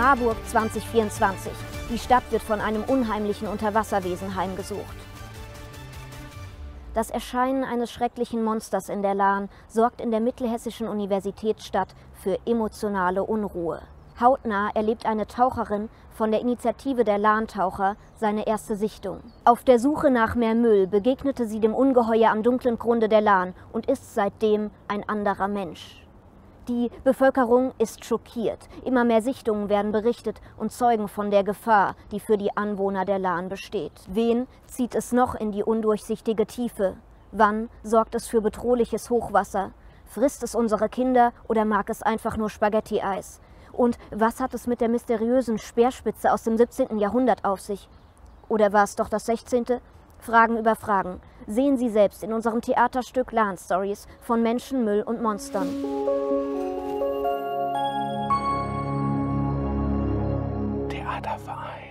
Marburg 2024. Die Stadt wird von einem unheimlichen Unterwasserwesen heimgesucht. Das Erscheinen eines schrecklichen Monsters in der Lahn sorgt in der mittelhessischen Universitätsstadt für emotionale Unruhe. Hautnah erlebt eine Taucherin von der Initiative der Lahntaucher seine erste Sichtung. Auf der Suche nach mehr Müll begegnete sie dem Ungeheuer am dunklen Grunde der Lahn und ist seitdem ein anderer Mensch. Die Bevölkerung ist schockiert. Immer mehr Sichtungen werden berichtet und zeugen von der Gefahr, die für die Anwohner der Lahn besteht. Wen zieht es noch in die undurchsichtige Tiefe? Wann sorgt es für bedrohliches Hochwasser? Frisst es unsere Kinder oder mag es einfach nur Spaghetti-Eis? Und was hat es mit der mysteriösen Speerspitze aus dem 17. Jahrhundert auf sich? Oder war es doch das 16.? Fragen über Fragen. Sehen Sie selbst in unserem Theaterstück Lahn Stories von Menschen, Müll und Monstern. Theaterverein.